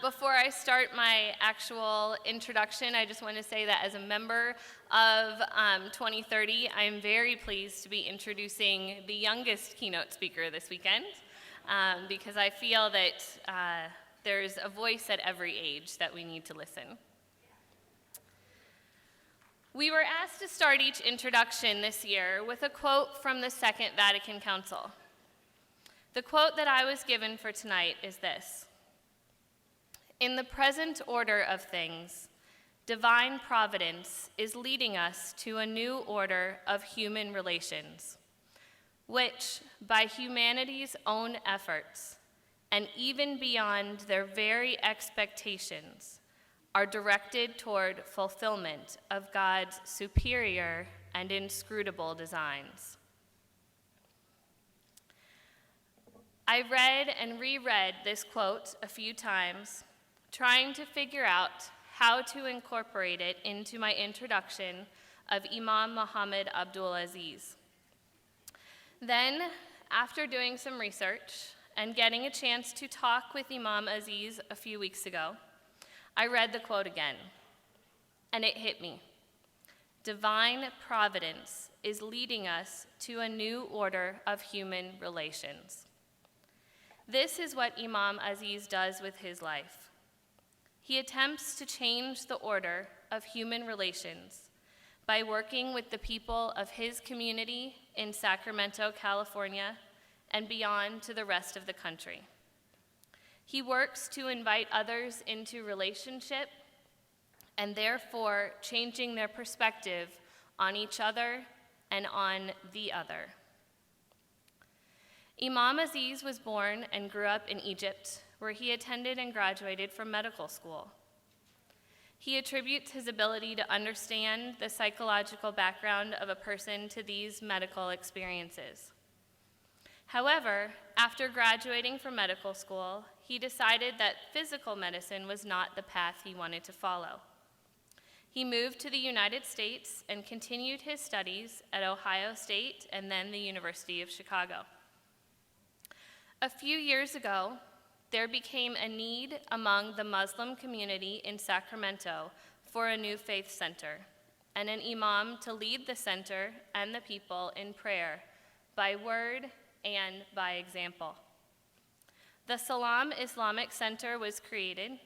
Before I start my actual introduction, I just want to say that as a member of 2030, I am very pleased to be introducing the youngest keynote speaker this weekend, because I feel that there's a voice at every age that we need to listen. We were asked to start each introduction this year with a quote from the Second Vatican Council. The quote that I was given for tonight is this: "In the present order of things, divine providence is leading us to a new order of human relations, which, by humanity's own efforts, and even beyond their very expectations, are directed toward fulfillment of God's superior and inscrutable designs." I read and reread this quote a few times, trying to figure out how to incorporate it into my introduction of Imam Mohamed Abdul-Azeez. Then, after doing some research and getting a chance to talk with Imam Azeez a few weeks ago, I read the quote again, and it hit me. Divine providence is leading us to a new order of human relations. This is what Imam Azeez does with his life. He attempts to change the order of human relations by working with the people of his community in Sacramento, California, and beyond to the rest of the country. He works to invite others into relationship and therefore changing their perspective on each other and on the other. Imam Azeez was born and grew up in Egypt, where he attended and graduated from medical school. He attributes his ability to understand the psychological background of a person to these medical experiences. However, after graduating from medical school, he decided that physical medicine was not the path he wanted to follow. He moved to the United States and continued his studies at Ohio State and then the University of Chicago. A few years ago, there became a need among the Muslim community in Sacramento for a new faith center and an imam to lead the center and the people in prayer by word and by example. The SALAM Islamic Center was created,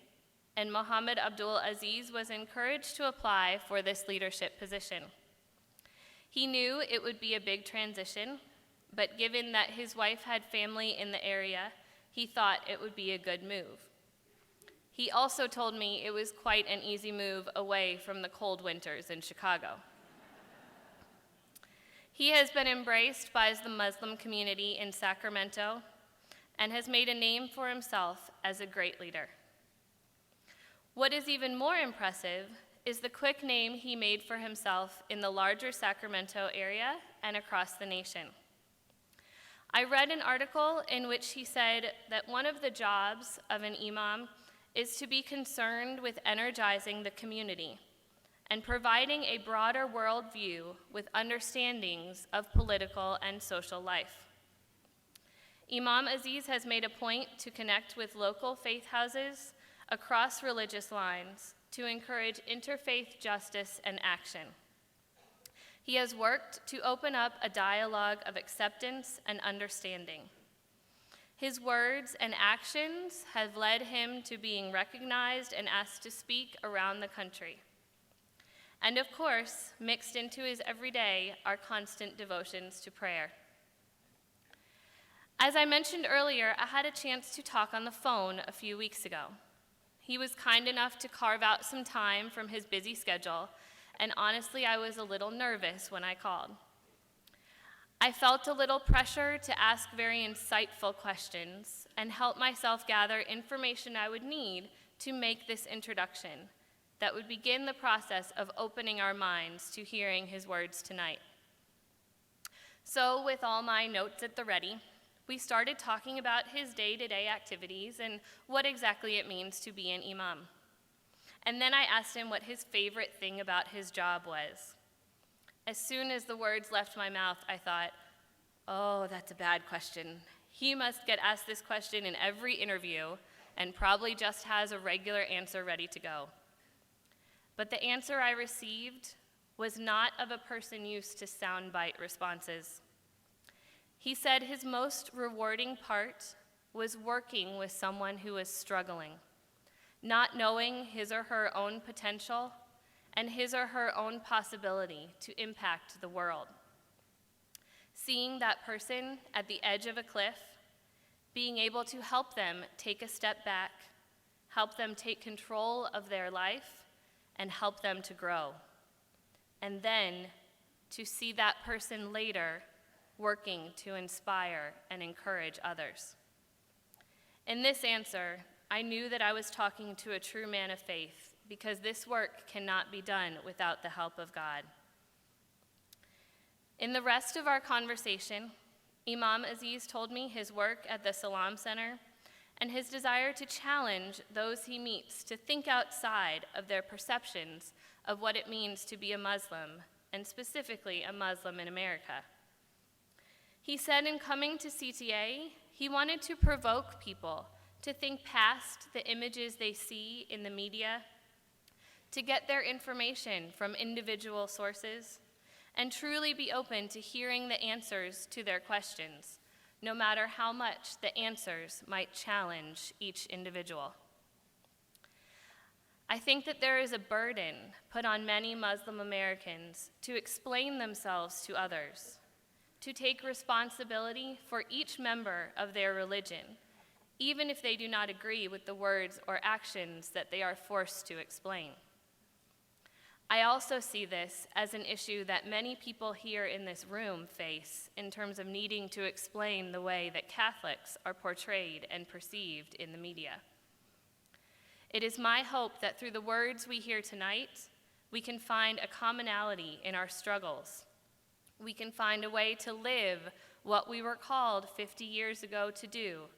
and Mohamed Abdul-Azeez was encouraged to apply for this leadership position. He knew it would be a big transition, but given that his wife had family in the area, he thought it would be a good move. He also told me it was quite an easy move away from the cold winters in Chicago. He has been embraced by the Muslim community in Sacramento and has made a name for himself as a great leader. What is even more impressive is the quick name he made for himself in the larger Sacramento area and across the nation. I read an article in which he said that one of the jobs of an imam is to be concerned with energizing the community and providing a broader worldview with understandings of political and social life. Imam Azeez has made a point to connect with local faith houses across religious lines to encourage interfaith justice and action. He has worked to open up a dialogue of acceptance and understanding. His words and actions have led him to being recognized and asked to speak around the country. And of course, mixed into his everyday are constant devotions to prayer. As I mentioned earlier, I had a chance to talk on the phone a few weeks ago. He was kind enough to carve out some time from his busy schedule, and honestly, I was a little nervous when I called. I felt a little pressure to ask very insightful questions and help myself gather information I would need to make this introduction that would begin the process of opening our minds to hearing his words tonight. So, with all my notes at the ready, we started talking about his day-to-day activities and what exactly it means to be an imam. And then I asked him what his favorite thing about his job was. As soon as the words left my mouth, I thought, oh, that's a bad question. He must get asked this question in every interview and probably just has a regular answer ready to go. But the answer I received was not of a person used to soundbite responses. He said his most rewarding part was working with someone who was struggling, not knowing his or her own potential and his or her own possibility to impact the world. Seeing that person at the edge of a cliff, being able to help them take a step back, help them take control of their life, and help them to grow. And then to see that person later working to inspire and encourage others. In this answer, I knew that I was talking to a true man of faith, because this work cannot be done without the help of God. In the rest of our conversation, Imam Azeez told me his work at the SALAM Center and his desire to challenge those he meets to think outside of their perceptions of what it means to be a Muslim, and specifically a Muslim in America. He said in coming to CTA, he wanted to provoke people to think past the images they see in the media, to get their information from individual sources, and truly be open to hearing the answers to their questions, no matter how much the answers might challenge each individual. I think that there is a burden put on many Muslim Americans to explain themselves to others, to take responsibility for each member of their religion, even if they do not agree with the words or actions that they are forced to explain. I also see this as an issue that many people here in this room face in terms of needing to explain the way that Catholics are portrayed and perceived in the media. It is my hope that through the words we hear tonight, we can find a commonality in our struggles. We can find a way to live what we were called 50 years ago to do,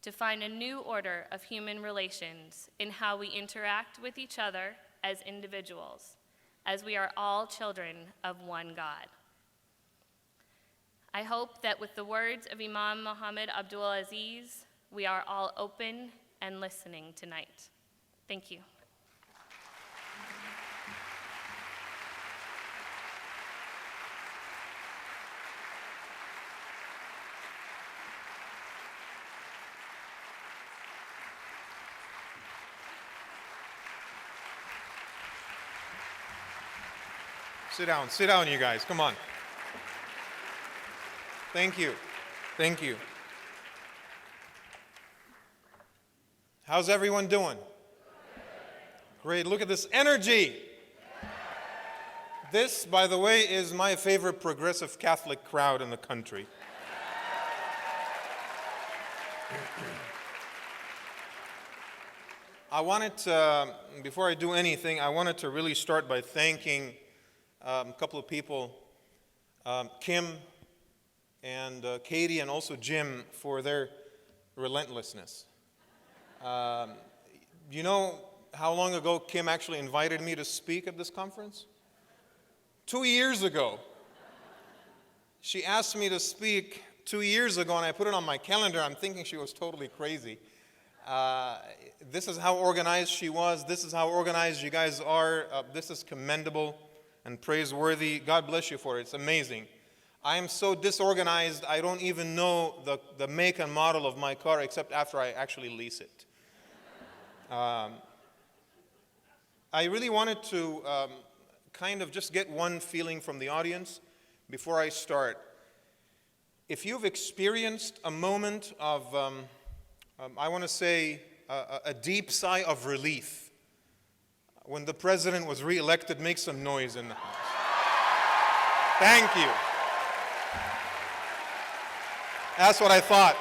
to find a new order of human relations in how we interact with each other as individuals, as we are all children of one God. I hope that with the words of Imam Mohamed Abdul-Azeez, we are all open and listening tonight. Thank you. Sit down, you guys, come on. Thank you. How's everyone doing? Great, look at this energy. This, by the way, is my favorite progressive Catholic crowd in the country. I wanted to, before I do anything, I wanted to really start by thanking a couple of people, Kim and Katie and also Jim, for their relentlessness. You know how long ago Kim actually invited me to speak at this conference? 2 years ago. She asked me to speak 2 years ago, and I put it on my calendar. I'm thinking she was totally crazy. This is how organized she was. This is how organized you guys are. This is commendable and praiseworthy. God bless you for it. It's amazing. I am so disorganized, I don't even know the make and model of my car except after I actually lease it. I really wanted to kind of just get one feeling from the audience before I start. If you've experienced a moment of, I want to say, a deep sigh of relief when the president was re-elected, make some noise in the house. Thank you. That's what I thought.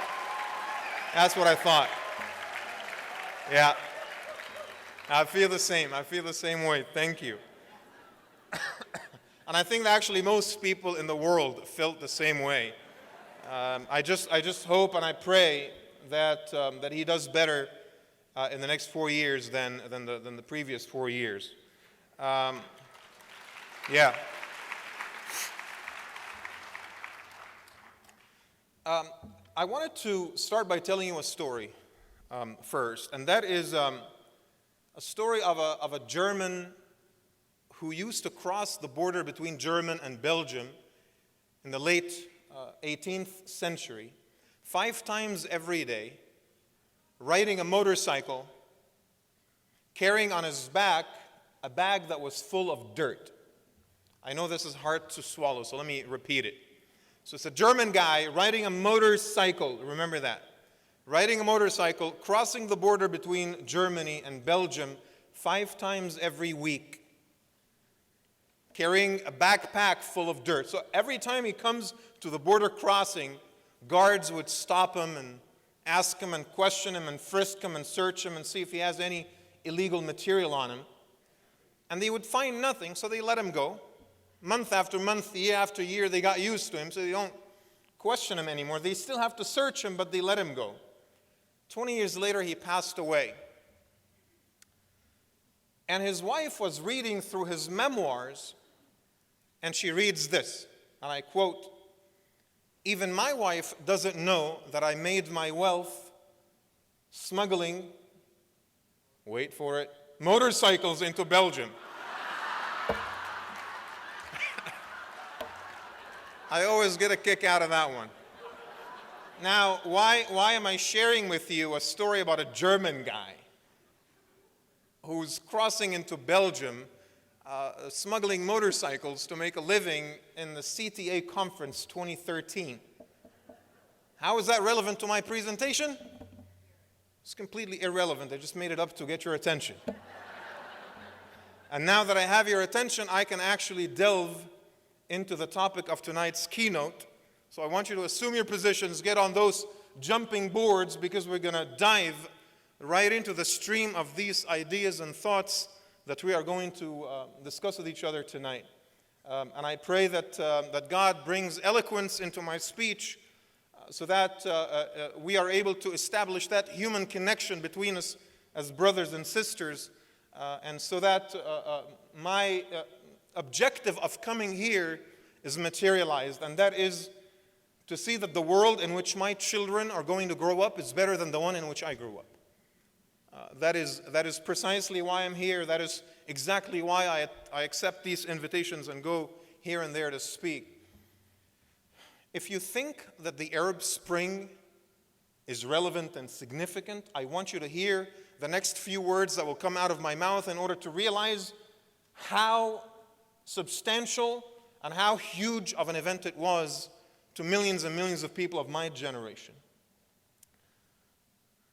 Yeah. I feel the same way. Thank you. And I think that actually most people in the world felt the same way. I just hope and I pray that he does better in the next 4 years than the previous 4 years. Yeah. I wanted to start by telling you a story. first, and that is a story of a German who used to cross the border between Germany and Belgium in the late 18th century, 5 times every day, riding a motorcycle, carrying on his back a bag that was full of dirt. I know this is hard to swallow, so let me repeat it. So it's a German guy riding a motorcycle, remember that, riding a motorcycle, crossing the border between Germany and Belgium 5 times every week, carrying a backpack full of dirt. So every time he comes to the border crossing, guards would stop him and ask him and question him and frisk him and search him and see if he has any illegal material on him. And they would find nothing, so they let him go. Month after month, year after year, they got used to him, so they don't question him anymore. They still have to search him, but they let him go. 20 years later, he passed away. And his wife was reading through his memoirs, and she reads this, and I quote, "Even my wife doesn't know that I made my wealth smuggling," wait for it, "motorcycles into Belgium." I always get a kick out of that one. Now, why am I sharing with you a story about a German guy who's crossing into Belgium, smuggling motorcycles to make a living in the CTA conference 2013? How is that relevant to my presentation? It's completely irrelevant. I just made it up to get your attention. And now that I have your attention, I can actually delve into the topic of tonight's keynote. So I want you to assume your positions, get on those jumping boards, because we're going to dive right into the stream of these ideas and thoughts that we are going to discuss with each other tonight. And I pray that God brings eloquence into my speech so that we are able to establish that human connection between us as brothers and sisters, and so that my objective of coming here is materialized, and that is to see that the world in which my children are going to grow up is better than the one in which I grew up. That is precisely why I'm here. That is exactly why I accept these invitations and go here and there to speak. If you think that the Arab Spring is relevant and significant, I want you to hear the next few words that will come out of my mouth in order to realize how substantial and how huge of an event it was to millions and millions of people of my generation.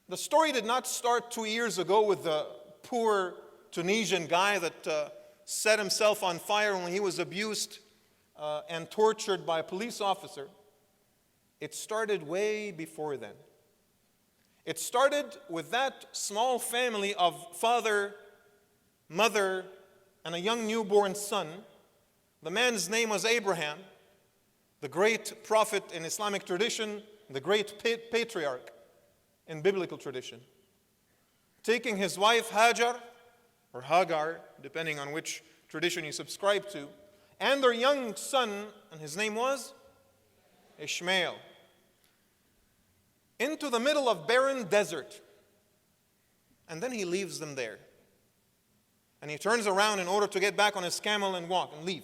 The story did not start 2 years ago with the poor Tunisian guy that set himself on fire when he was abused and tortured by a police officer. It started way before then. It started with that small family of father, mother, and a young newborn son. The man's name was Abraham, the great prophet in Islamic tradition, the great patriarch in biblical tradition. Taking his wife Hajar, or Hagar, depending on which tradition you subscribe to, and their young son, and his name was Ishmael, into the middle of barren desert. And then he leaves them there. And he turns around in order to get back on his camel and walk and leave.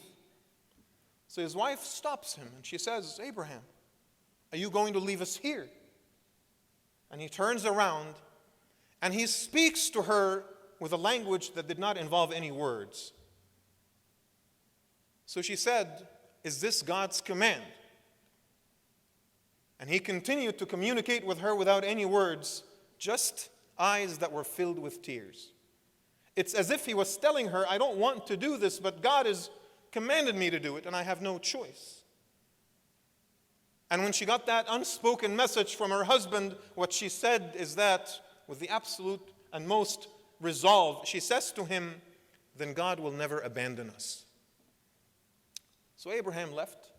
So his wife stops him and she says, "Abraham, are you going to leave us here?" And he turns around and he speaks to her with a language that did not involve any words. So she said, "Is this God's command?" And he continued to communicate with her without any words, just eyes that were filled with tears. It's as if he was telling her, "I don't want to do this, but God has commanded me to do it, and I have no choice." And when she got that unspoken message from her husband, what she said is that, with the absolute and most resolve, she says to him, "Then God will never abandon us." So Abraham left,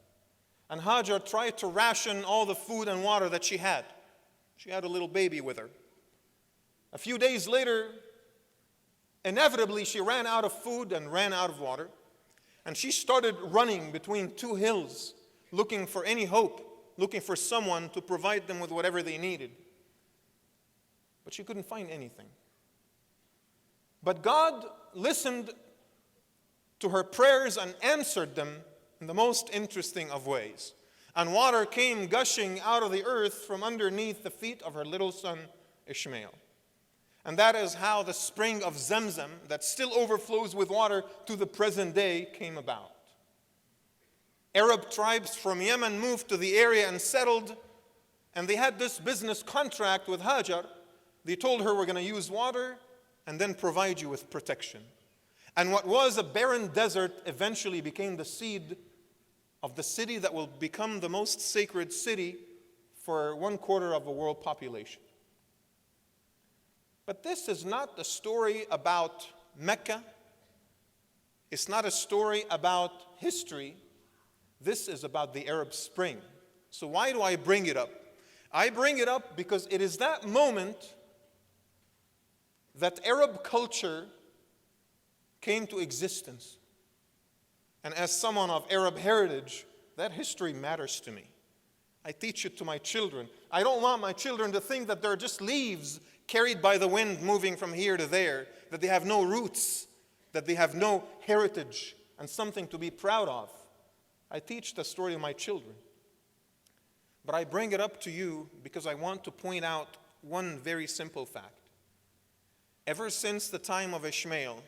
and Hajar tried to ration all the food and water that she had. She had a little baby with her. A few days later, inevitably, she ran out of food and ran out of water. And she started running between 2 hills, looking for any hope, looking for someone to provide them with whatever they needed. but she couldn't find anything. But God listened to her prayers and answered them in the most interesting of ways. And water came gushing out of the earth from underneath the feet of her little son Ishmael. And that is how the spring of Zamzam, that still overflows with water to the present day, came about. Arab tribes from Yemen moved to the area and settled, and they had this business contract with Hajar. They told her, we're going to use water and then provide you with protection. And what was a barren desert eventually became the seed of the city that will become the most sacred city for 1/4 of the world population. But this is not a story about Mecca. It's not a story about history. This is about the Arab Spring. So why do I bring it up? I bring it up because it is that moment that Arab culture came to existence. And as someone of Arab heritage, that history matters to me. I teach it to my children. I don't want my children to think that they're just leaves carried by the wind moving from here to there, that they have no roots, that they have no heritage and something to be proud of. I teach the story to my children. But I bring it up to you because I want to point out one very simple fact. Ever since the time of Ishmael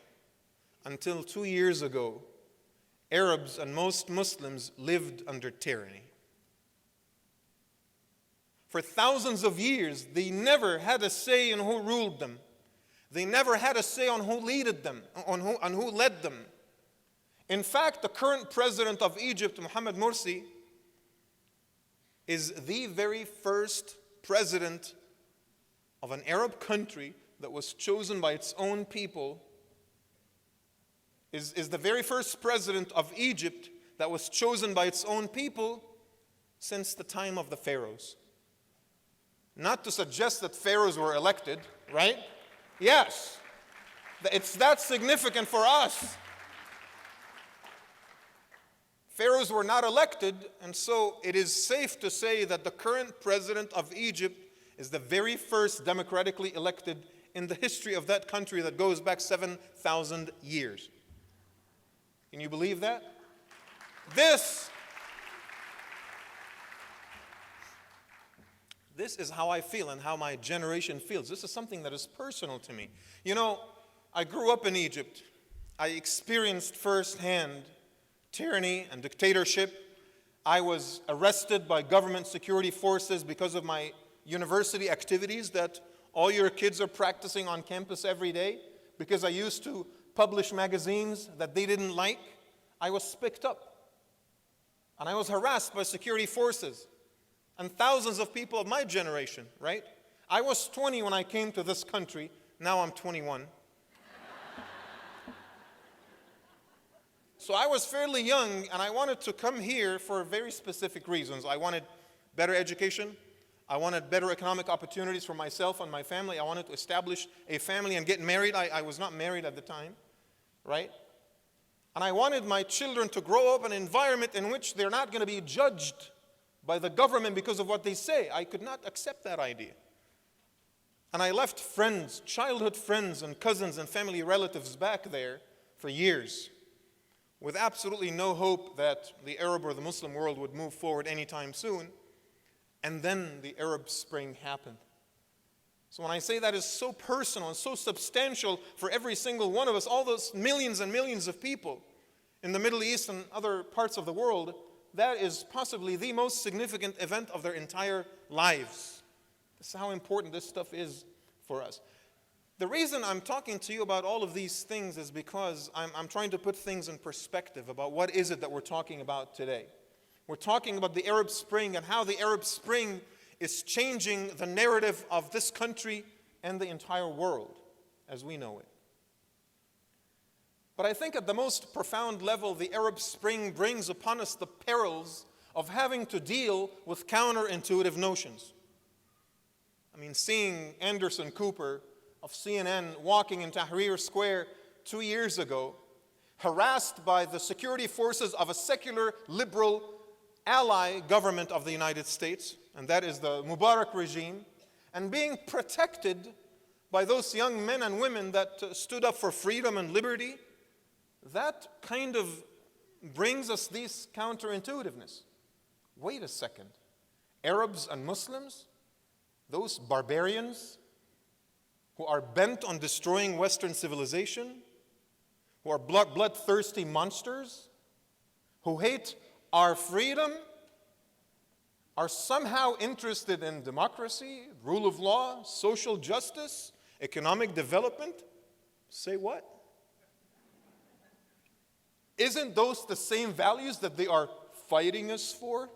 until 2 years ago, Arabs and most Muslims lived under tyranny. For thousands of years, they never had a say in who ruled them. They never had a say on who led them, on who led them. In fact, the current president of Egypt, Mohamed Morsi, is the very first president of an Arab country that was chosen by its own people, is the very first president of Egypt that was chosen by its own people since the time of the pharaohs. Not to suggest that pharaohs were elected, right? Yes, it's that significant for us. Pharaohs were not elected, and so it is safe to say that the current president of Egypt is the very first democratically elected in the history of that country that goes back 7,000 years. Can you believe that? This is how I feel and how my generation feels. This is something that is personal to me. You know, I grew up in Egypt. I experienced firsthand tyranny and dictatorship. I was arrested by government security forces because of my university activities that all your kids are practicing on campus every day, because I used to publish magazines that they didn't like. I was picked up and I was harassed by security forces and thousands of people of my generation, right? I was 20 when I came to this country. Now I'm 21. So I was fairly young, and I wanted to come here for very specific reasons. I wanted better education. I wanted better economic opportunities for myself and my family. I wanted to establish a family and get married. I was not married at the time, right? And I wanted my children to grow up in an environment in which they're not going to be judged by the government because of what they say. I could not accept that idea. And I left friends, childhood friends and cousins and family relatives back there for years, with absolutely no hope that the Arab or the Muslim world would move forward anytime soon. And then the Arab Spring happened. So when I say that is so personal and so substantial for every single one of us, all those millions and millions of people in the Middle East and other parts of the world, that is possibly the most significant event of their entire lives. This is how important this stuff is for us. The reason I'm talking to you about all of these things is because I'm trying to put things in perspective about what is it that we're talking about today. We're talking about the Arab Spring and how the Arab Spring is changing the narrative of this country and the entire world as we know it. But I think at the most profound level, the Arab Spring brings upon us the perils of having to deal with counterintuitive notions. I mean, seeing Anderson Cooper of CNN walking in Tahrir Square 2 years ago, harassed by the security forces of a secular, liberal, ally government of the United States, and that is the Mubarak regime, and being protected by those young men and women that stood up for freedom and liberty, that kind of brings us this counterintuitiveness. Wait a second. Arabs and Muslims, those barbarians who are bent on destroying Western civilization, who are bloodthirsty monsters, who hate our freedom, are somehow interested in democracy, rule of law, social justice, economic development. Say what? Isn't those the same values that they are fighting us for?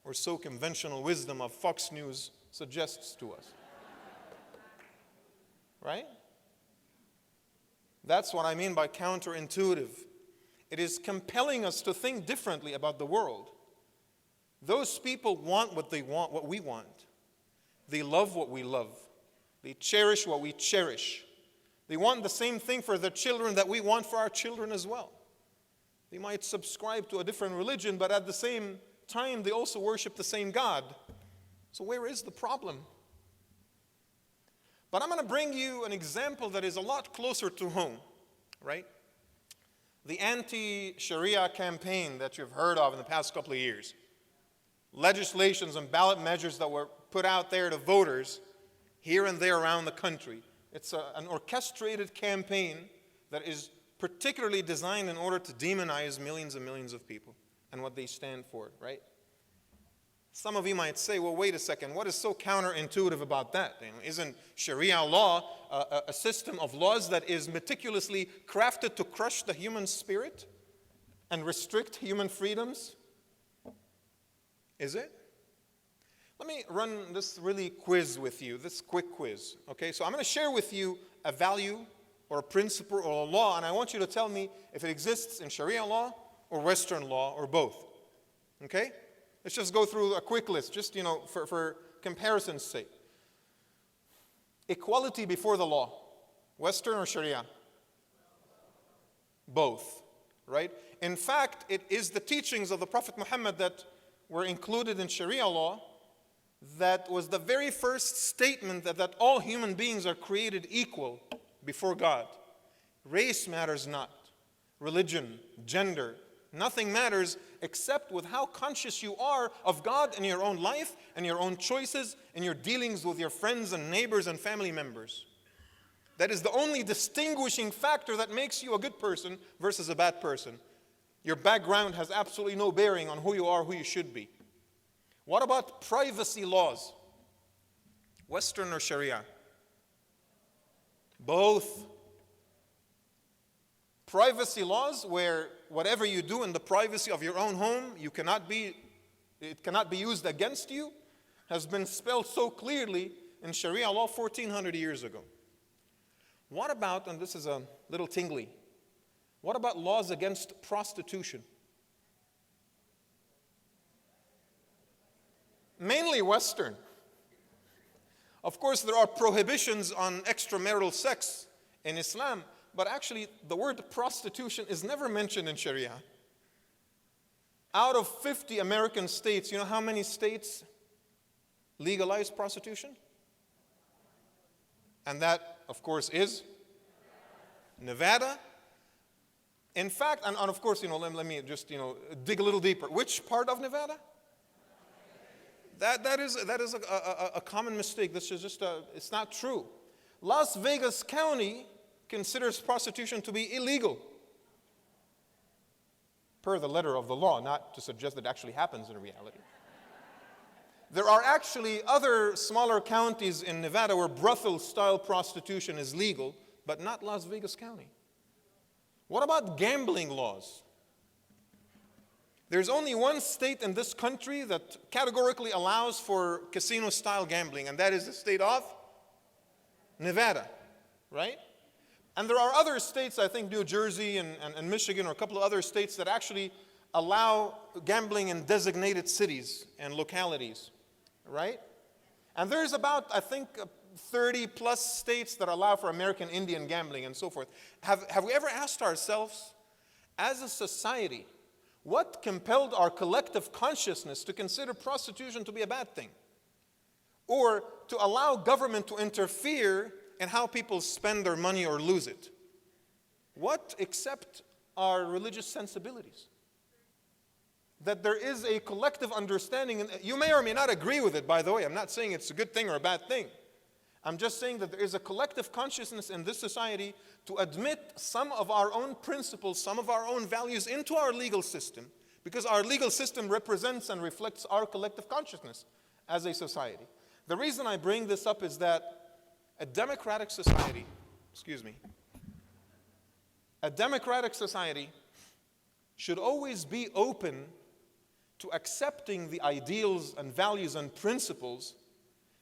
Or so conventional wisdom of Fox News suggests to us. Right? That's what I mean by counterintuitive. It is compelling us to think differently about the world. Those people want what they want, what we want. They love what we love. They cherish what we cherish. They want the same thing for their children that we want for our children as well. They might subscribe to a different religion, but at the same time, they also worship the same God. So where is the problem? But I'm going to bring you an example that is a lot closer to home, right? The anti-Sharia campaign that you've heard of in the past couple of years. Legislations and ballot measures that were put out there to voters here and there around the country. It's an orchestrated campaign that is particularly designed in order to demonize millions and millions of people and what they stand for, right? Some of you might say, well, wait a second, what is so counterintuitive about that? Isn't Sharia law a system of laws that is meticulously crafted to crush the human spirit and restrict human freedoms? Is it? Let me run this really quiz with you, this quick quiz, okay? So I'm going to share with you a value or a principle or a law, and I want you to tell me if it exists in Sharia law or Western law or both, okay? Let's just go through a quick list, just, for comparison's sake. Equality before the law, Western or Sharia? Both, right? In fact, it is the teachings of the Prophet Muhammad that were included in Sharia law that was the very first statement that all human beings are created equal before God. Race matters not. Religion, gender, nothing matters except with how conscious you are of God in your own life and your own choices and your dealings with your friends and neighbors and family members. That is the only distinguishing factor that makes you a good person versus a bad person. Your background has absolutely no bearing on who you are, who you should be. What about privacy laws? Western or Sharia? Both. Privacy laws where whatever you do in the privacy of your own home, it cannot be used against you, has been spelled so clearly in Sharia law 1400 years ago. What about, and this is a little tingly, what about laws against prostitution? Mainly Western. Of course, there are prohibitions on extramarital sex in Islam, but actually the word prostitution is never mentioned in Sharia. Out of 50 American states, you know how many states legalize prostitution? And that, of course, is Nevada. In fact, and of course, let me just, dig a little deeper. Which part of Nevada? That is a common mistake. This is just it's not true. Las Vegas County considers prostitution to be illegal per the letter of the law, not to suggest that it actually happens in reality. There are actually other smaller counties in Nevada where brothel-style prostitution is legal, but not Las Vegas County. What about gambling laws? There's only one state in this country that categorically allows for casino-style gambling, and that is the state of Nevada, right? And there are other states, I think New Jersey and Michigan, or a couple of other states that actually allow gambling in designated cities and localities, right? And there's about, I think, 30 plus states that allow for American Indian gambling and so forth. Have we ever asked ourselves, as a society, what compelled our collective consciousness to consider prostitution to be a bad thing? Or to allow government to interfere in how people spend their money or lose it. What except our religious sensibilities? That there is a collective understanding, and you may or may not agree with it, by the way. I'm not saying it's a good thing or a bad thing. I'm just saying that there is a collective consciousness in this society to admit some of our own principles, some of our own values into our legal system, because our legal system represents and reflects our collective consciousness as a society. The reason I bring this up is that a democratic society, a democratic society should always be open to accepting the ideals and values and principles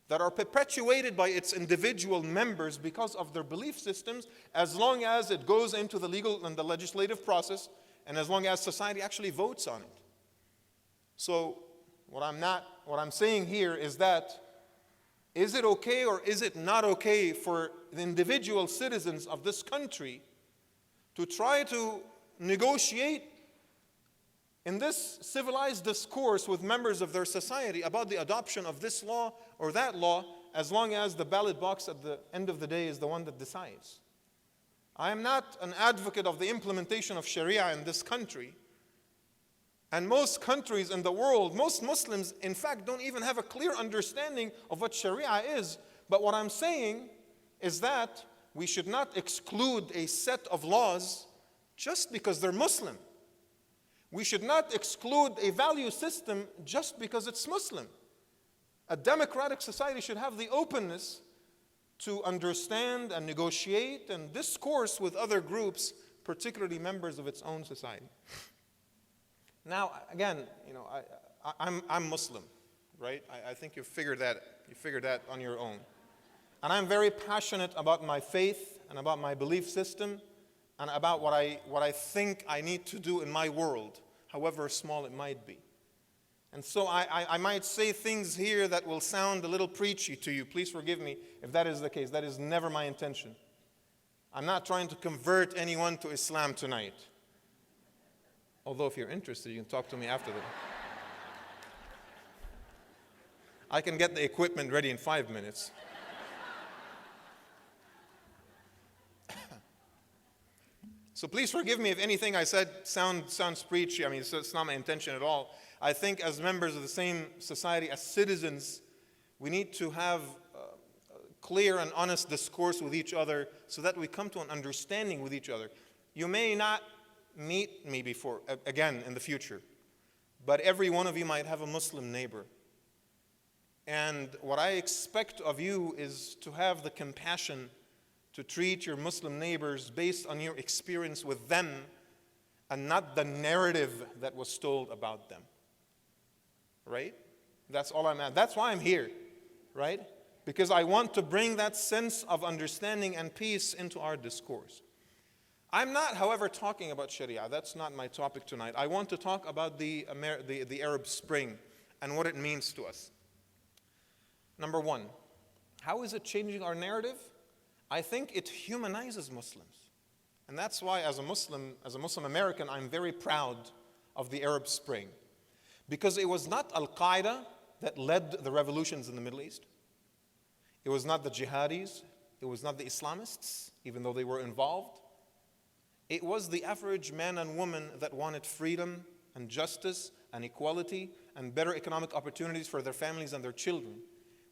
that are perpetuated by its individual members because of their belief systems, as long as it goes into the legal and the legislative process, and as long as society actually votes on it. So what I'm saying here is that, is it okay or is it not okay for the individual citizens of this country to try to negotiate in this civilized discourse with members of their society about the adoption of this law or that law, as long as the ballot box at the end of the day is the one that decides? I am not an advocate of the implementation of Sharia in this country. And most countries in the world, most Muslims, in fact, don't even have a clear understanding of what Sharia is. But what I'm saying is that we should not exclude a set of laws just because they're Muslim. We should not exclude a value system just because it's Muslim. A democratic society should have the openness to understand and negotiate and discourse with other groups, particularly members of its own society. Now, again, I'm Muslim, right? I think you figured that on your own. And I'm very passionate about my faith and about my belief system and about what I think I need to do in my world, however small it might be. And so I might say things here that will sound a little preachy to you. Please forgive me if that is the case. That is never my intention. I'm not trying to convert anyone to Islam tonight. Although if you're interested, you can talk to me after that. I can get the equipment ready in 5 minutes. So please forgive me if anything I said sounds preachy. I mean, it's not my intention at all. I think as members of the same society, as citizens, we need to have clear and honest discourse with each other so that we come to an understanding with each other. You may not meet me before, again, in the future, but every one of you might have a Muslim neighbor. And what I expect of you is to have the compassion to treat your Muslim neighbors based on your experience with them and not the narrative that was told about them. Right? That's all I'm at. That's why I'm here. Right? Because I want to bring that sense of understanding and peace into our discourse. I'm not, however, talking about Sharia. That's not my topic tonight. I want to talk about the Arab Spring and what it means to us. Number one, how is it changing our narrative? I think it humanizes Muslims. And that's why as a Muslim American, I'm very proud of the Arab Spring. Because it was not Al-Qaeda that led the revolutions in the Middle East. It was not the jihadis. It was not the Islamists, even though they were involved. It was the average man and woman that wanted freedom and justice and equality and better economic opportunities for their families and their children.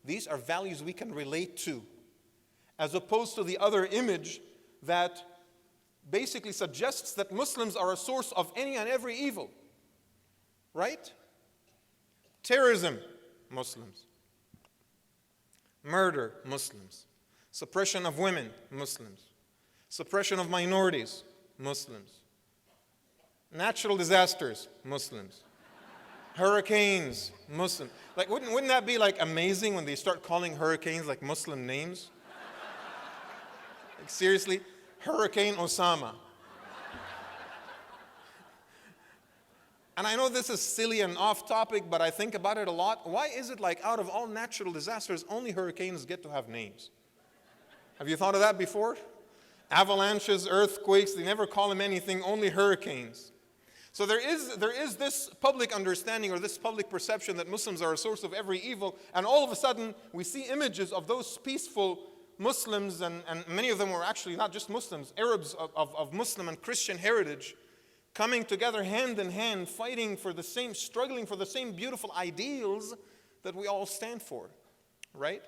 These are values we can relate to, as opposed to the other image that basically suggests that Muslims are a source of any and every evil. Right? Terrorism, Muslims. Murder, Muslims. Suppression of women, Muslims. Suppression of minorities, Muslims. Natural disasters, Muslims. Hurricanes, Muslim. Like, wouldn't that be like amazing when they start calling hurricanes like Muslim names? Like, seriously? Hurricane Osama. And I know this is silly and off topic, but I think about it a lot. Why is it like out of all natural disasters, only hurricanes get to have names? Have you thought of that before? Avalanches, earthquakes, they never call them anything, only hurricanes. So there is this public understanding or this public perception that Muslims are a source of every evil, and all of a sudden we see images of those peaceful Muslims, and many of them were actually not just Muslims, Arabs of Muslim and Christian heritage, coming together hand in hand, fighting for the same, struggling for the same beautiful ideals that we all stand for, right?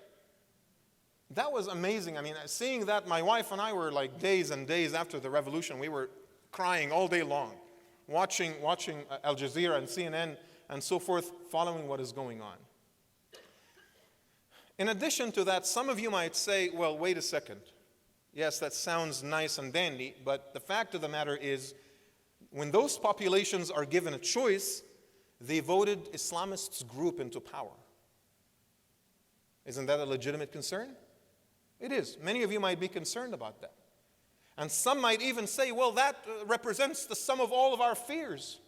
That was amazing. I mean, seeing that, my wife and I were like days and days after the revolution, we were crying all day long, watching Al Jazeera and CNN and so forth, following what is going on. In addition to that, some of you might say, well, wait a second. Yes, that sounds nice and dandy, but the fact of the matter is, when those populations are given a choice, they voted Islamists group into power. Isn't that a legitimate concern? It is. Many of you might be concerned about that. And some might even say, well, that represents the sum of all of our fears.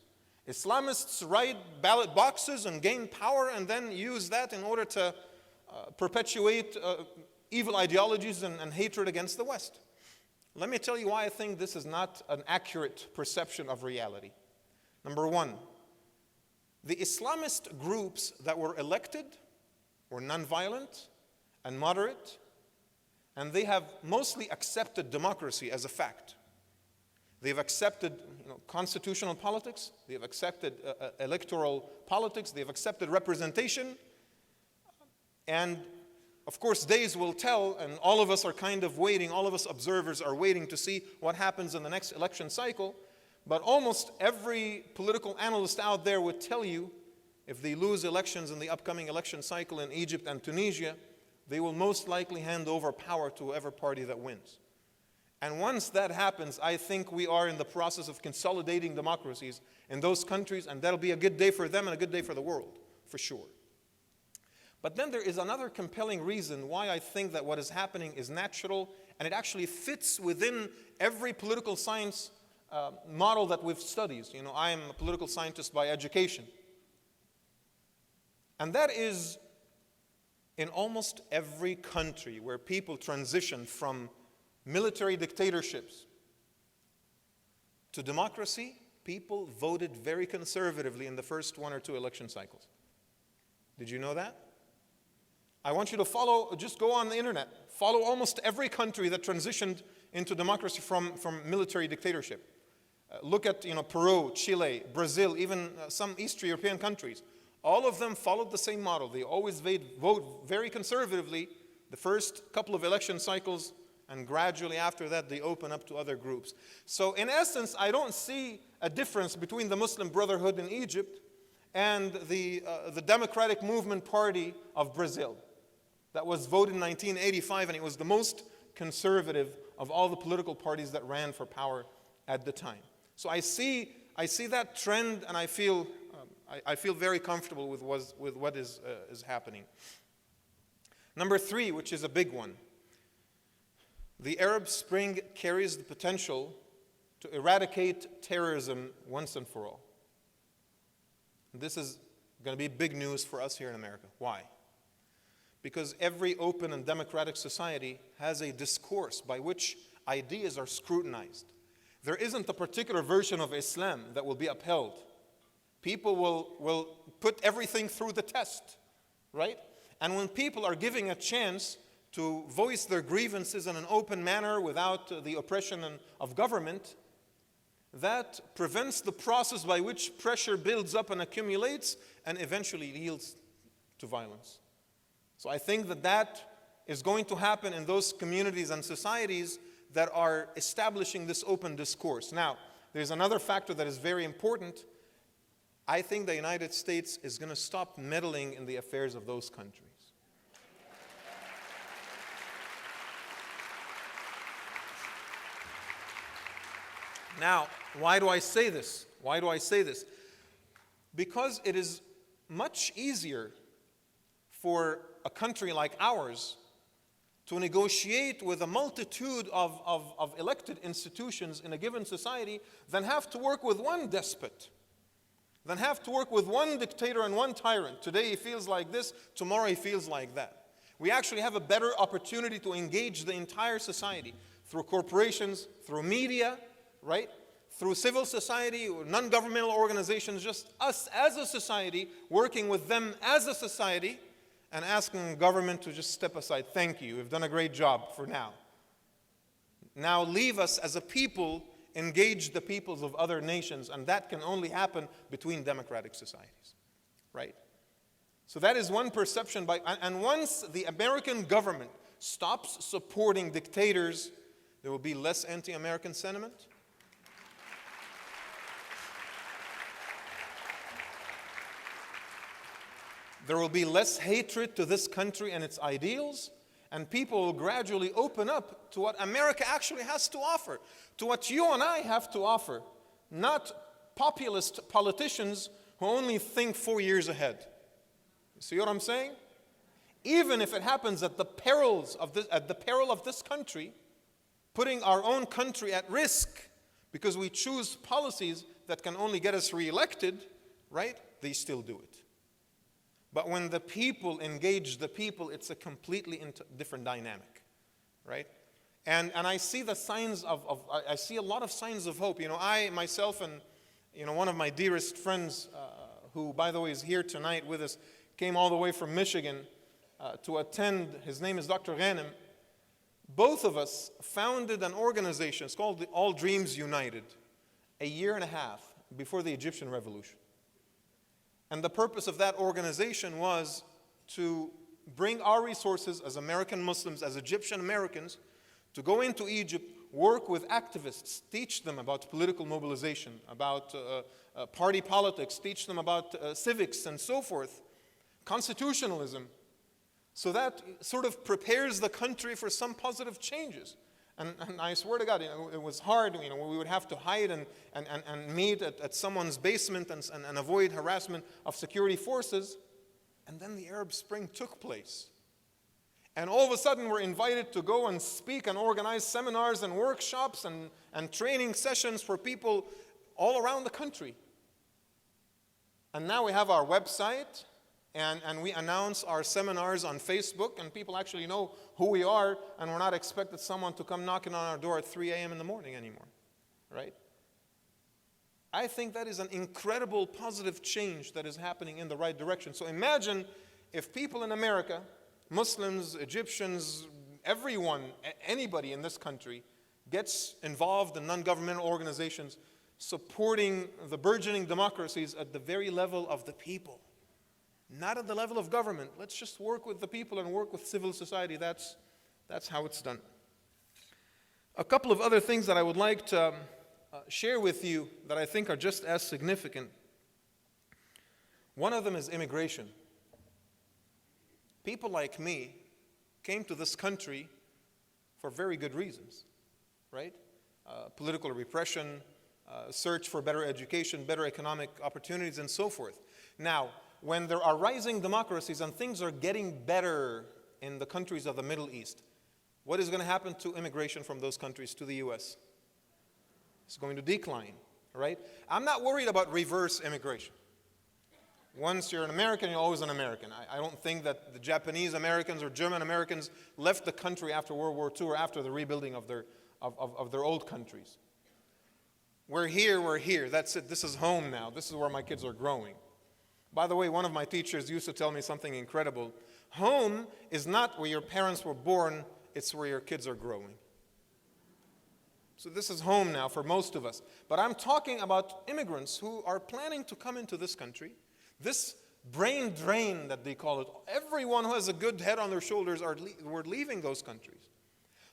Islamists write ballot boxes and gain power and then use that in order to perpetuate evil ideologies and hatred against the West. Let me tell you why I think this is not an accurate perception of reality. Number one, the Islamist groups that were elected were nonviolent and moderate, and they have mostly accepted democracy as a fact. They've accepted constitutional politics, they've accepted electoral politics, they've accepted representation, and of course days will tell, and all of us are kind of waiting, all of us observers are waiting to see what happens in the next election cycle, but almost every political analyst out there would tell you if they lose elections in the upcoming election cycle in Egypt and Tunisia, they will most likely hand over power to whoever party that wins. And once that happens, I think we are in the process of consolidating democracies in those countries, and that'll be a good day for them and a good day for the world, for sure. But then there is another compelling reason why I think that what is happening is natural, and it actually fits within every political science model that we've studied. I am a political scientist by education. And that is, in almost every country where people transition from military dictatorships to democracy, people voted very conservatively in the first 1 or 2 election cycles. Did you know that? I want you to follow, just go on the internet, follow almost every country that transitioned into democracy from military dictatorship. Look at Peru, Chile, Brazil, even some East European countries. All of them followed the same model. They always vote very conservatively the first couple of election cycles, and gradually after that they open up to other groups. So in essence, I don't see a difference between the Muslim Brotherhood in Egypt and the Democratic Movement Party of Brazil that was voted in 1985, and it was the most conservative of all the political parties that ran for power at the time. So I see that trend, and I feel very comfortable with what is happening. Number 3, which is a big one. The Arab Spring carries the potential to eradicate terrorism once and for all. This is going to be big news for us here in America. Why? Because every open and democratic society has a discourse by which ideas are scrutinized. There isn't a particular version of Islam that will be upheld. People will put everything through the test, right? And when people are given a chance to voice their grievances in an open manner without the oppression of government, that prevents the process by which pressure builds up and accumulates and eventually yields to violence. So I think that is going to happen in those communities and societies that are establishing this open discourse. Now, there's another factor that is very important. I think the United States is going to stop meddling in the affairs of those countries. Now, why do I say this? Why do I say this? Because it is much easier for a country like ours to negotiate with a multitude of elected institutions in a given society than have to work with one despot, than have to work with one dictator and one tyrant. Today he feels like this, tomorrow he feels like that. We actually have a better opportunity to engage the entire society through corporations, through media, right? Through civil society, non-governmental organizations, just us as a society, working with them as a society, and asking government to just step aside. Thank you. You've done a great job for now. Now leave us as a people, engage the peoples of other nations, and that can only happen between democratic societies, right? So that is one perception. And once the American government stops supporting dictators, there will be less anti-American sentiment. There will be less hatred to this country and its ideals, and people will gradually open up to what America actually has to offer, to what you and I have to offer, not populist politicians who only think 4 years ahead. You see what I'm saying? Even if it happens at the peril of this country, putting our own country at risk because we choose policies that can only get us reelected, right? They still do it. But when the people engage the people, it's a completely different dynamic, right? And I see the signs I see a lot of signs of hope. You know, I myself and, you know, one of my dearest friends, who, by the way, is here tonight with us, came all the way from Michigan to attend. His name is Dr. Ghanem. Both of us founded an organization. It's called the All Dreams United, a year and a half before the Egyptian Revolution. And the purpose of that organization was to bring our resources as American Muslims, as Egyptian Americans, to go into Egypt, work with activists, teach them about political mobilization, about party politics, teach them about civics and so forth, constitutionalism, so that sort of prepares the country for some positive changes. And I swear to God, you know, it was hard. You know, we would have to hide and meet at someone's basement and avoid harassment of security forces. And then the Arab Spring took place. And all of a sudden, we're invited to go and speak and organize seminars and workshops and training sessions for people all around the country. And now we have our website. And we announce our seminars on Facebook, and people actually know who we are, and we're not expected someone to come knocking on our door at 3 a.m. in the morning anymore, right? I think that is an incredible positive change that is happening in the right direction. So imagine if people in America, Muslims, Egyptians, everyone, anybody in this country gets involved in non-governmental organizations supporting the burgeoning democracies at the very level of the people. Not at the level of government. Let's just work with the people and work with civil society. That's how it's done. A couple of other things that I would like to share with you that I think are just as significant. One of them is immigration. People like me came to this country for very good reasons, right? Political repression, search for better education, better economic opportunities, and so forth. Now, when there are rising democracies and things are getting better in the countries of the Middle East, what is going to happen to immigration from those countries to the U.S.? It's going to decline, right? I'm not worried about reverse immigration. Once you're an American, you're always an American. I don't think that the Japanese Americans or German Americans left the country after World War II or after the rebuilding of their old countries. We're here. That's it. This is home now. This is where my kids are growing. By the way, one of my teachers used to tell me something incredible. Home is not where your parents were born, it's where your kids are growing. So this is home now for most of us. But I'm talking about immigrants who are planning to come into this country. This brain drain that they call it, everyone who has a good head on their shoulders were leaving those countries.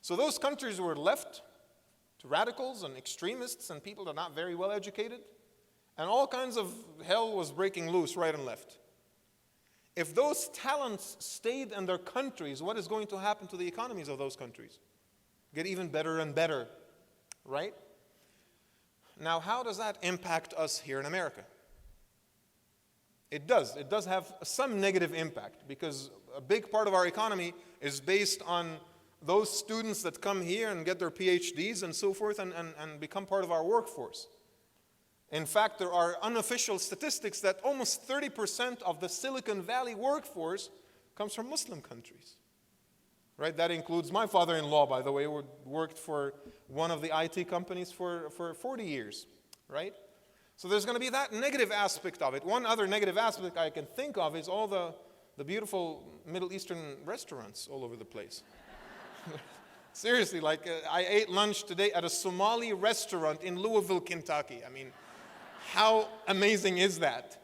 So those countries were left to radicals and extremists and people that are not very well educated. And all kinds of hell was breaking loose right and left. If those talents stayed in their countries, what is going to happen to the economies of those countries? Get even better and better, right? Now, how does that impact us here in America? It does. It does have some negative impact because a big part of our economy is based on those students that come here and get their PhDs and so forth and become part of our workforce. In fact, there are unofficial statistics that almost 30% of the Silicon Valley workforce comes from Muslim countries. Right? That includes my father-in-law, by the way, who worked for one of the IT companies for 40 years. Right? So there's going to be that negative aspect of it. One other negative aspect I can think of is all the the beautiful Middle Eastern restaurants all over the place. Seriously, like I ate lunch today at a Somali restaurant in Louisville, Kentucky. I mean, how amazing is that?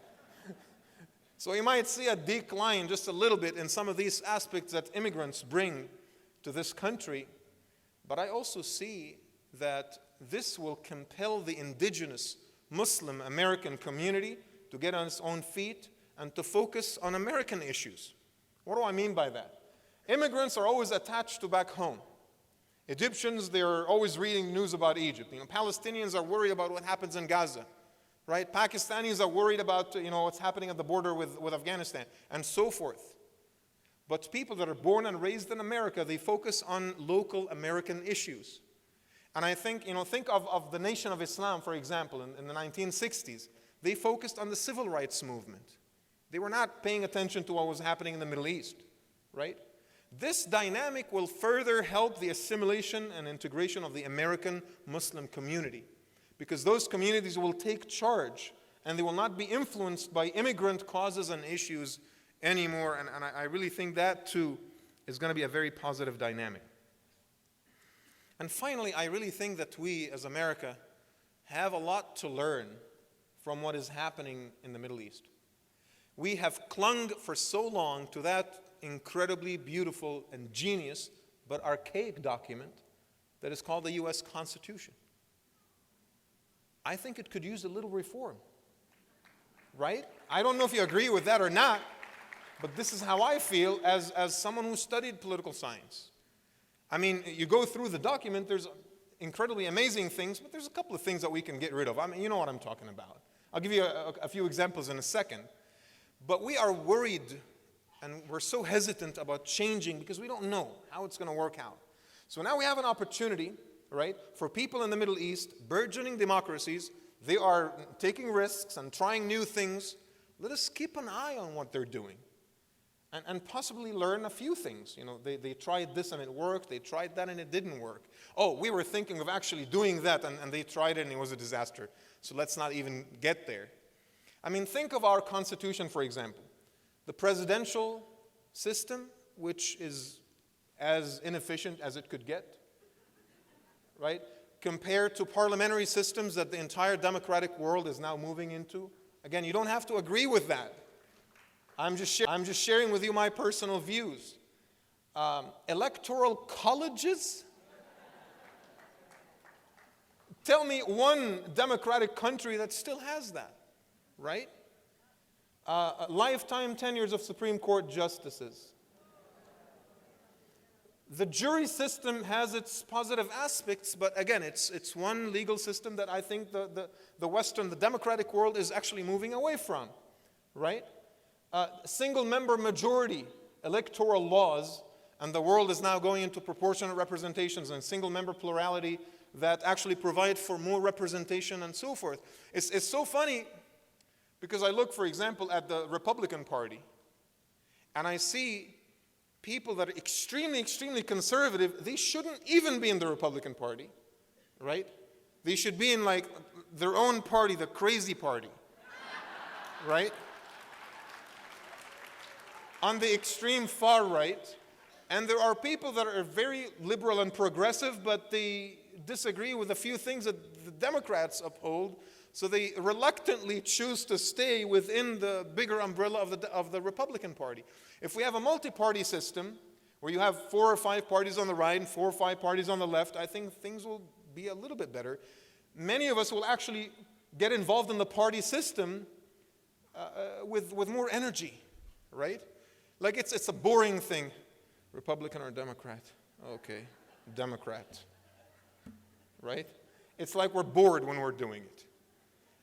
So you might see a decline just a little bit in some of these aspects that immigrants bring to this country, but I also see that this will compel the indigenous Muslim American community to get on its own feet and to focus on American issues. What do I mean by that? Immigrants are always attached to back home. Egyptians, they're always reading news about Egypt. Palestinians are worried about what happens in Gaza, right? Pakistanis are worried about what's happening at the border with Afghanistan, and so forth. But people that are born and raised in America, they focus on local American issues. And I think, think of the Nation of Islam, for example, in the 1960s. They focused on the civil rights movement. They were not paying attention to what was happening in the Middle East, right? This dynamic will further help the assimilation and integration of the American Muslim community, because those communities will take charge and they will not be influenced by immigrant causes and issues anymore. And I really think that too is going to be a very positive dynamic. And finally, I really think that we as America have a lot to learn from what is happening in the Middle East. We have clung for so long to that incredibly beautiful and genius but archaic document that is called the U.S. Constitution. I think it could use a little reform, right? I don't know if you agree with that or not, but this is how I feel as someone who studied political science. I mean, you go through the document, there's incredibly amazing things, but there's a couple of things that we can get rid of. I mean, you know what I'm talking about. I'll give you a few examples in a second. But we are worried and we're so hesitant about changing because we don't know how it's going to work out. So now we have an opportunity, right, for people in the Middle East, burgeoning democracies. They are taking risks and trying new things. Let us keep an eye on what they're doing and possibly learn a few things. They tried this and it worked. They tried that and it didn't work. Oh, we were thinking of actually doing that and they tried it and it was a disaster. So let's not even get there. I mean, think of our Constitution, for example. The presidential system, which is as inefficient as it could get, right? Compared to parliamentary systems that the entire democratic world is now moving into. Again, you don't have to agree with that. I'm just sharing with you my personal views. Electoral colleges? Tell me one democratic country that still has that, right? Lifetime tenures of Supreme Court justices. The jury system has its positive aspects, but again, it's one legal system that I think the Western, the democratic world is actually moving away from, right? Single-member majority electoral laws, and the world is now going into proportionate representations and single-member plurality that actually provide for more representation and so forth. It's so funny because I look, for example, at the Republican Party, and I see people that are extremely, extremely conservative. They shouldn't even be in the Republican Party, right? They should be in like their own party, the crazy party, right? On the extreme far right. And there are people that are very liberal and progressive, but they disagree with a few things that the Democrats uphold. So they reluctantly choose to stay within the bigger umbrella of the Republican Party. If we have a multi-party system where you have 4 or 5 parties on the right and 4 or 5 parties on the left, I think things will be a little bit better. Many of us will actually get involved in the party system with more energy, right? Like it's a boring thing. Republican or Democrat? Okay, Democrat, right? It's like we're bored when we're doing it.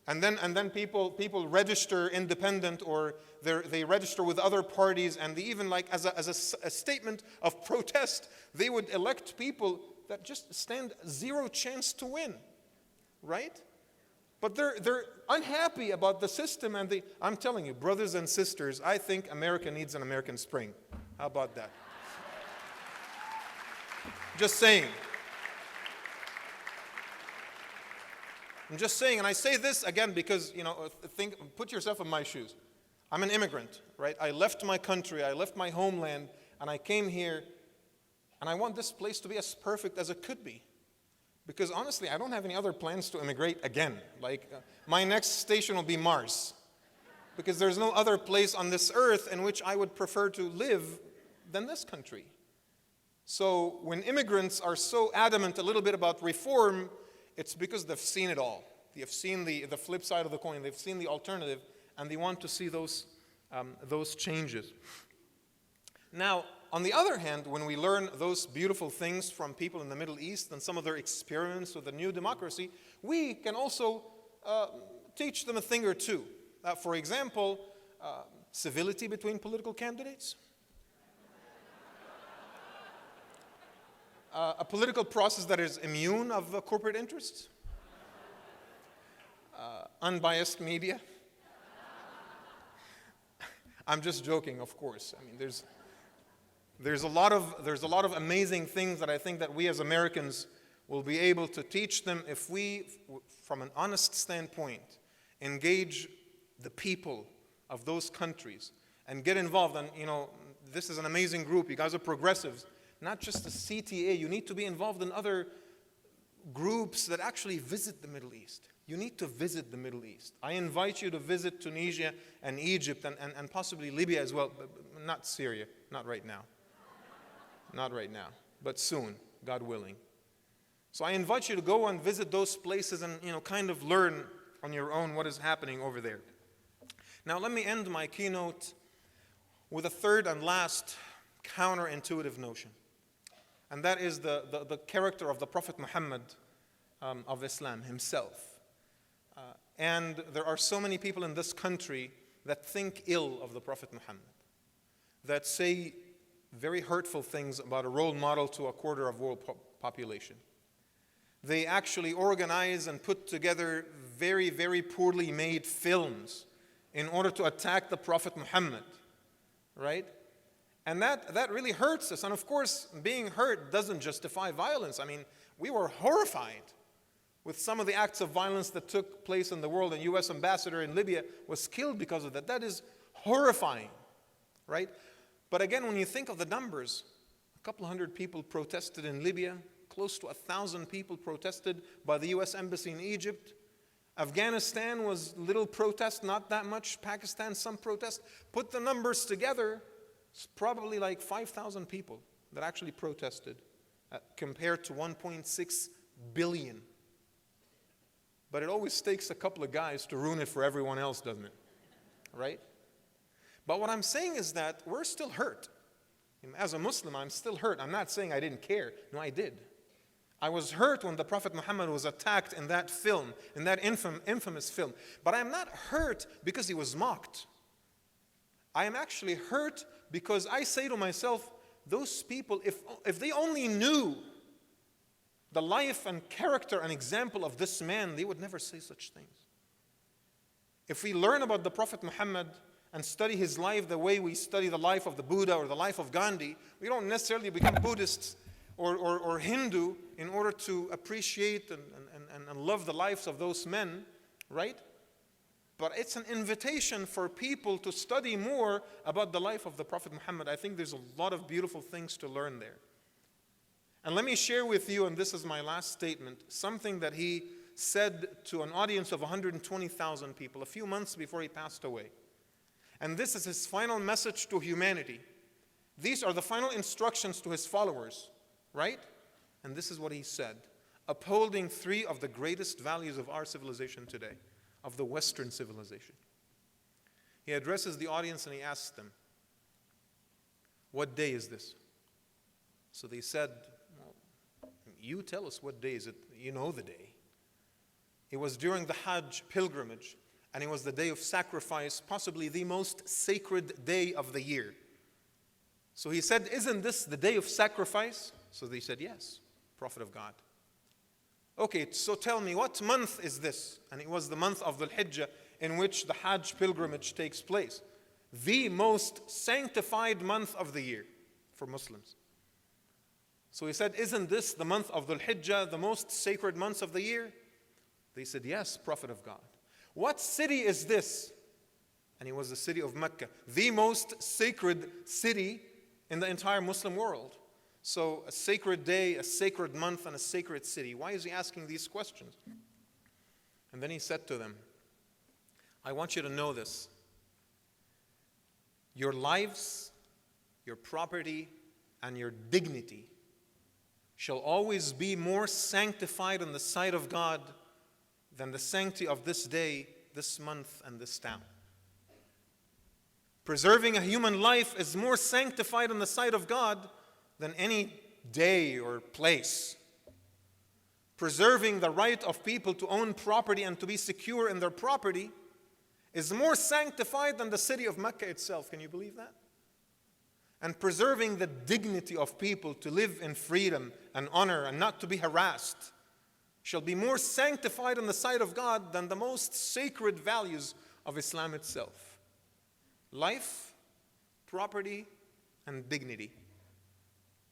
And then people register independent, or they register with other parties, and they even, like as a statement of protest, they would elect people that just stand zero chance to win, right? But they're unhappy about the system, and I'm telling you, brothers and sisters, I think America needs an American Spring. How about that? Just saying. I'm just saying, and I say this again because, put yourself in my shoes. I'm an immigrant, right? I left my country, I left my homeland, and I came here, and I want this place to be as perfect as it could be. Because honestly, I don't have any other plans to immigrate again. Like, my next station will be Mars. Because there's no other place on this earth in which I would prefer to live than this country. So when immigrants are so adamant a little bit about reform, it's because they've seen it all. They've seen the flip side of the coin. They've seen the alternative, and they want to see those changes. Now, on the other hand, when we learn those beautiful things from people in the Middle East and some of their experiments with the new democracy, we can also teach them a thing or two. For example, civility between political candidates. A political process that is immune of corporate interests. Unbiased media. I'm just joking, of course. I mean, there's a lot of amazing things that I think that we as Americans will be able to teach them if we, from an honest standpoint, engage the people of those countries and get involved. And this is an amazing group. You guys are progressives, not just the CTA. You need to be involved in other groups that actually visit the Middle East. You need to visit the Middle East. I invite you to visit Tunisia and Egypt and possibly Libya as well, but not Syria, not right now. Not right now, but soon, God willing. So I invite you to go and visit those places and kind of learn on your own what is happening over there. Now let me end my keynote with a third and last counterintuitive notion. And that is the character of the Prophet Muhammad of Islam himself. And there are so many people in this country that think ill of the Prophet Muhammad, that say very hurtful things about a role model to a quarter of world population. They actually organize and put together very, very poorly made films in order to attack the Prophet Muhammad, right? And that really hurts us. And of course, being hurt doesn't justify violence. I mean, we were horrified with some of the acts of violence that took place in the world. And U.S. ambassador in Libya was killed because of that. That is horrifying, right? But again, when you think of the numbers, a couple hundred people protested in Libya, close to 1,000 people protested by the U.S. Embassy in Egypt. Afghanistan was little protest, not that much. Pakistan, some protest. Put the numbers together, it's probably like 5,000 people that actually protested compared to 1.6 billion. But it always takes a couple of guys to ruin it for everyone else, doesn't it? Right? But what I'm saying is that we're still hurt. As a Muslim, I'm still hurt. I'm not saying I didn't care. No, I did. I was hurt when the Prophet Muhammad was attacked in that film, in that infamous film. But I'm not hurt because he was mocked. I am actually hurt because I say to myself, those people, if they only knew the life and character and example of this man, they would never say such things. If we learn about the Prophet Muhammad and study his life the way we study the life of the Buddha or the life of Gandhi, we don't necessarily become Buddhists or Hindu in order to appreciate and love the lives of those men, right? But it's an invitation for people to study more about the life of the Prophet Muhammad. I think there's a lot of beautiful things to learn there. And let me share with you, and this is my last statement, something that he said to an audience of 120,000 people a few months before he passed away. And this is his final message to humanity. These are the final instructions to his followers, right? And this is what he said, upholding three of the greatest values of our civilization today, of the Western civilization. He addresses the audience and he asks them, what day is this? So they said, well, you tell us what day is it. You know the day. It was during the Hajj pilgrimage, and it was the day of sacrifice, possibly the most sacred day of the year. So he said, isn't this the day of sacrifice? So they said, yes, Prophet of God. Okay, so tell me, what month is this? And it was the month of Dhul-Hijjah in which the Hajj pilgrimage takes place. The most sanctified month of the year for Muslims. So he said, isn't this the month of Dhul-Hijjah, the most sacred months of the year? They said, yes, Prophet of God. What city is this? and it was the city of Mecca, the most sacred city in the entire Muslim world. So a sacred day, a sacred month, and a sacred city. Why is he asking these questions? And then he said to them, I want you to know this. Your lives, your property, and your dignity shall always be more sanctified in the sight of God than the sanctity of this day, this month, and this town. Preserving a human life is more sanctified in the sight of God than any day or place. Preserving the right of people to own property and to be secure in their property is more sanctified than the city of Mecca itself. Can you believe that? And preserving the dignity of people to live in freedom and honor and not to be harassed shall be more sanctified in the sight of God than the most sacred values of Islam itself. Life, property, and dignity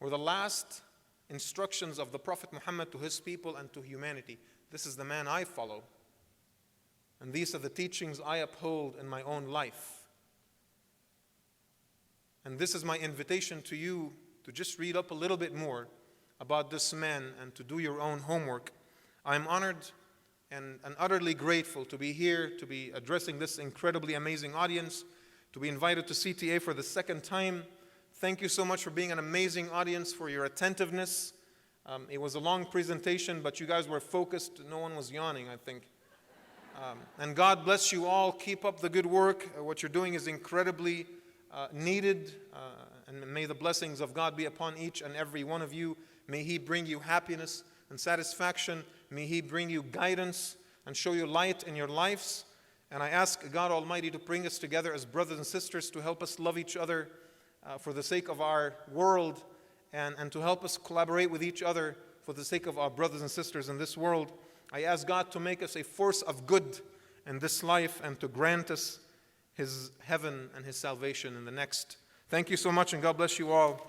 were the last instructions of the Prophet Muhammad to his people and to humanity. This is the man I follow. And these are the teachings I uphold in my own life. And this is my invitation to you to just read up a little bit more about this man and to do your own homework. I am honored and utterly grateful to be here, to be addressing this incredibly amazing audience, to be invited to CTA for the second time. Thank you so much for being an amazing audience, for your attentiveness. It was a long presentation, but you guys were focused. No one was yawning, I think. And God bless you all. Keep up the good work. What you're doing is incredibly needed. And may the blessings of God be upon each and every one of you. May He bring you happiness and satisfaction. May He bring you guidance and show you light in your lives. And I ask God Almighty to bring us together as brothers and sisters, to help us love each other for the sake of our world, and to help us collaborate with each other for the sake of our brothers and sisters in this world. I ask God to make us a force of good in this life and to grant us His heaven and His salvation in the next. Thank you so much, and God bless you all.